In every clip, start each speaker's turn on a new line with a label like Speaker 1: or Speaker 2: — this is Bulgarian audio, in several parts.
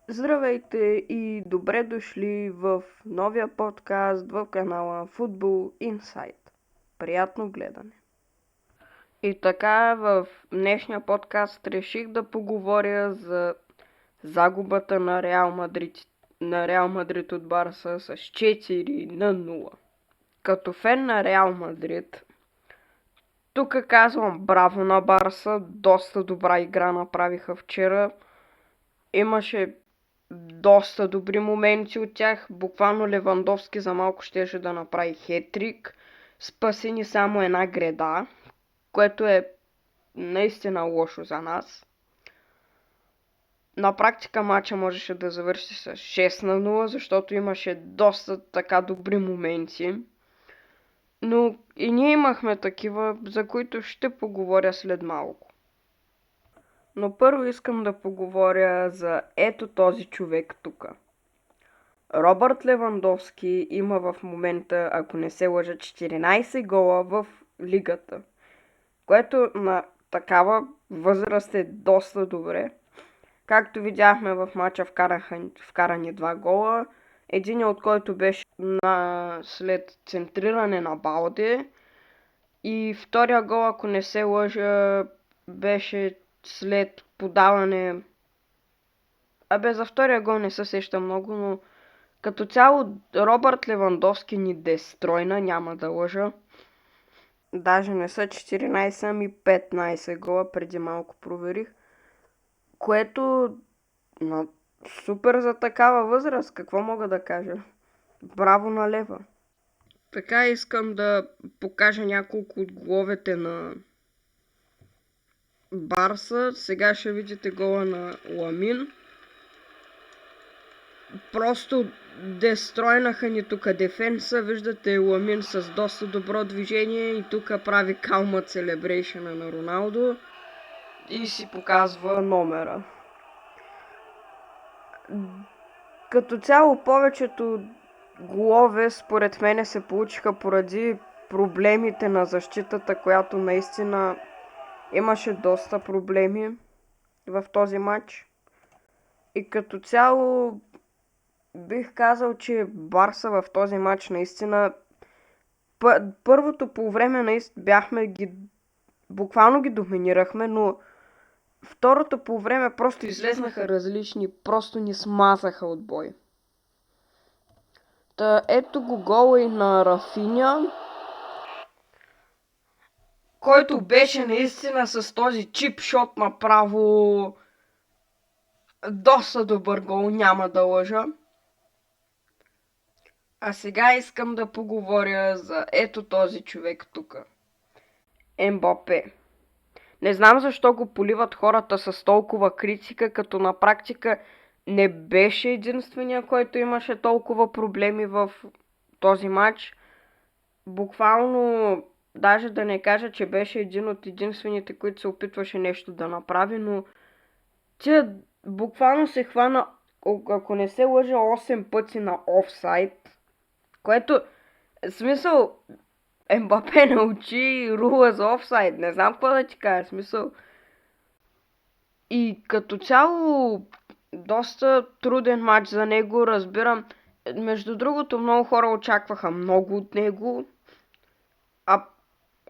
Speaker 1: Здравейте и добре дошли в новия подкаст в канала Football Insight. Приятно гледане! И така, в днешния подкаст реших да поговоря за загубата на Реал Мадрид от Барса с 4-0. Като фен на Реал Мадрид, тук казвам браво на Барса, доста добра игра направиха вчера. Имаше доста добри моменти от тях. Буквално Левандовски за малко щеше да направи хеттрик. Спаси ни само една греда, което е наистина лошо за нас. На практика матча можеше да завърши с 6-0, защото имаше доста така добри моменти. Но и ние имахме такива, за които ще поговоря след малко. Но първо искам да поговоря за ето този човек тук. Робърт Левандовски има в момента, ако не се лъжа, 14 гола в лигата, което на такава възраст е доста добре. Както видяхме в матча вкарани 2 гола, един от който беше след центриране на Балде и втория гол, ако не се лъжа, беше след подаване. За втория гол не се сеща много, но като цяло Робърт Левандовски ни дестройна, няма да лъжа. Даже не са 14, ами 15 гола, преди малко проверих. Което супер за такава възраст, какво мога да кажа? Браво на Лева. Така искам да покажа няколко от головете на Барса. Сега ще видите гола на Ламин. Просто дестройнаха ни тук дефенса. Виждате Ламин с доста добро движение и тук прави калма целебрейшъна на Роналдо и си показва номера. Като цяло повечето голове според мене се получиха поради проблемите на защитата, която наистина имаше доста проблеми в този матч. И като цяло бих казал, че Барса в този матч наистина първото по време буквално ги доминирахме, но второто по време просто излезнаха различни, просто ни смазаха от бой. Та ето го гола и на Рафиня, който беше наистина с този чипшот направо доста добър гол, няма да лъжа. А сега искам да поговоря за ето този човек тук. Ембапе. Не знам защо го поливат хората с толкова критика, като на практика не беше единствения, който имаше толкова проблеми в този матч. Буквално, даже да не кажа, че беше един от единствените, които се опитваше нещо да направи, но тя буквално се хвана, ако не се лъжа, 8 пъти на офсайд, което, в смисъл, Ембапе научи рула за офсайд, не знам какво да ти кажа, смисъл. И като цяло, доста труден матч за него, разбирам. Между другото, много хора очакваха много от него.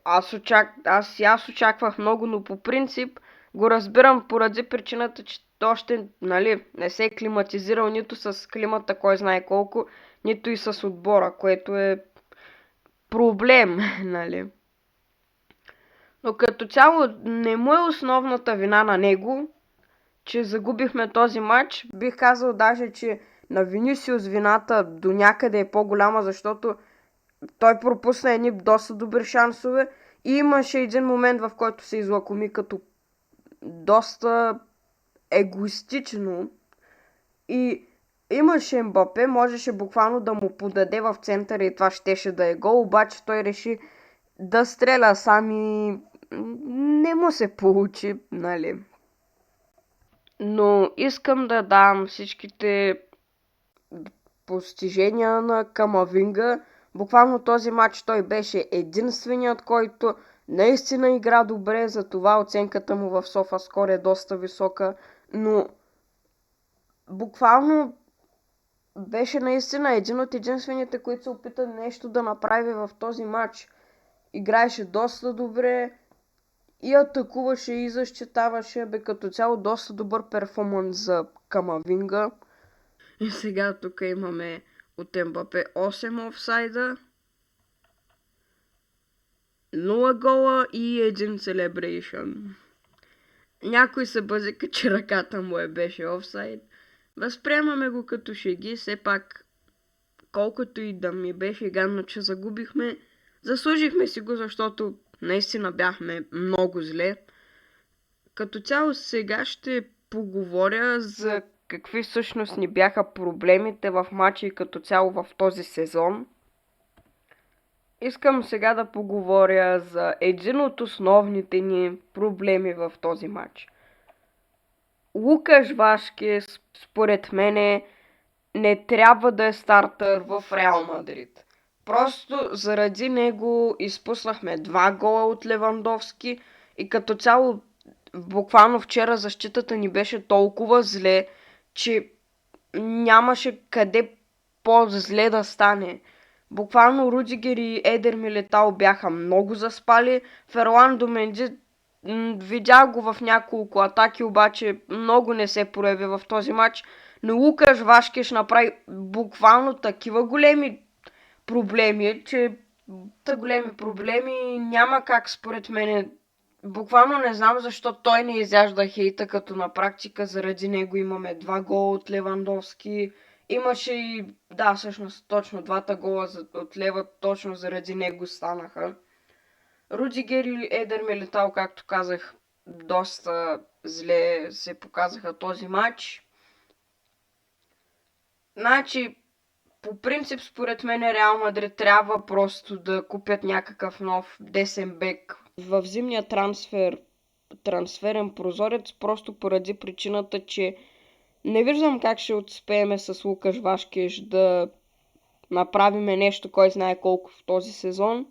Speaker 1: Аз очаквах много, но по принцип го разбирам поради причината, че още не се е климатизирал нито с климата, кой знае колко, нито и с отбора, което е проблем, нали. Но като цяло не му е основната вина на него, че загубихме този матч. Бих казал даже, че на Винисиус вината до някъде е по-голяма, защото той пропусна едни доста добри шансове и имаше един момент, в който се излакоми като доста егоистично и имаше Мбапе, можеше буквално да му подаде в центъра и това щеше да е гол, обаче той реши да стреля сам и не му се получи, нали. Но искам да дам всичките постижения на Камавинга. Буквално този матч той беше единственият, който наистина игра добре, затова оценката му в SofaScore е доста висока, но буквално беше наистина един от единствените, които се опита нещо да направи в този матч. Играеше доста добре и атакуваше и защитаваше, като цяло доста добър перформанс за Камавинга. И сега тук имаме от Ембапе 8 офсайда, 0 гола и 1 целебрейшън. Някой се бъзика, че ръката му беше офсайд. Възприемаме го като шеги, все пак колкото и да ми беше гадно, че загубихме, заслужихме си го, защото наистина бяхме много зле. Като цяло сега ще поговоря за какви всъщност ни бяха проблемите в матча и като цяло в този сезон. Искам сега да поговоря за един от основните ни проблеми в този матч. Лукаш Вашкес, според мене, не трябва да е стартър в Реал Мадрид. Просто заради него изпуснахме 2 гола от Левандовски и като цяло буквално вчера защитата ни беше толкова зле, че нямаше къде по-зле да стане. Буквално Рудигер и Едер Милитао бяха много заспали. Ферландо Менди видях го в няколко атаки, обаче много не се прояви в този матч. Но Лукаш Вашкеш направи буквално такива големи проблеми, че големи проблеми няма как според мен. Буквално не знам защо той не изяжда хейта, като на практика заради него имаме 2 гола от Левандовски. Имаше и, да, всъщност точно 2 гола от Лева, точно заради него станаха. Рудигер и Едер Милитао, както казах, доста зле се показаха този матч. Значи, по принцип, според мен Реал Мадрид трябва просто да купят някакъв нов десен бек в зимния трансферен прозорец, просто поради причината, че не виждам как ще успеем с Лукаш Вашкеш да направиме нещо, кой знае колко в този сезон.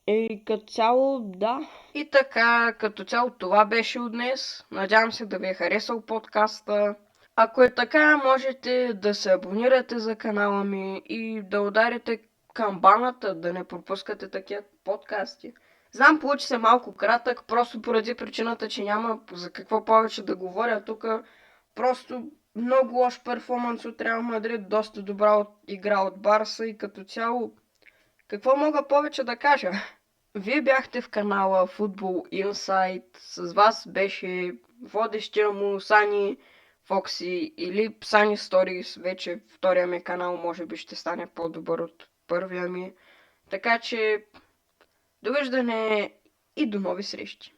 Speaker 1: И като цяло, да. И така, като цяло това беше от днес. Надявам се да ви е харесал подкаста. Ако е така, можете да се абонирате за канала ми и да ударите камбаната, да не пропускате такива подкасти. Знам, получи се малко кратък, просто поради причината, че няма за какво повече да говоря тук. Просто много лош перформанс от Реал Мадрид, доста добра игра от Барса и като цяло, какво мога повече да кажа? Вие бяхте в канала Football Insight, с вас беше водещия му Сани Фокси или Сани Stories, вече втория ми канал може би ще стане по-добър от първия ми. Така че, довиждане и до нови срещи!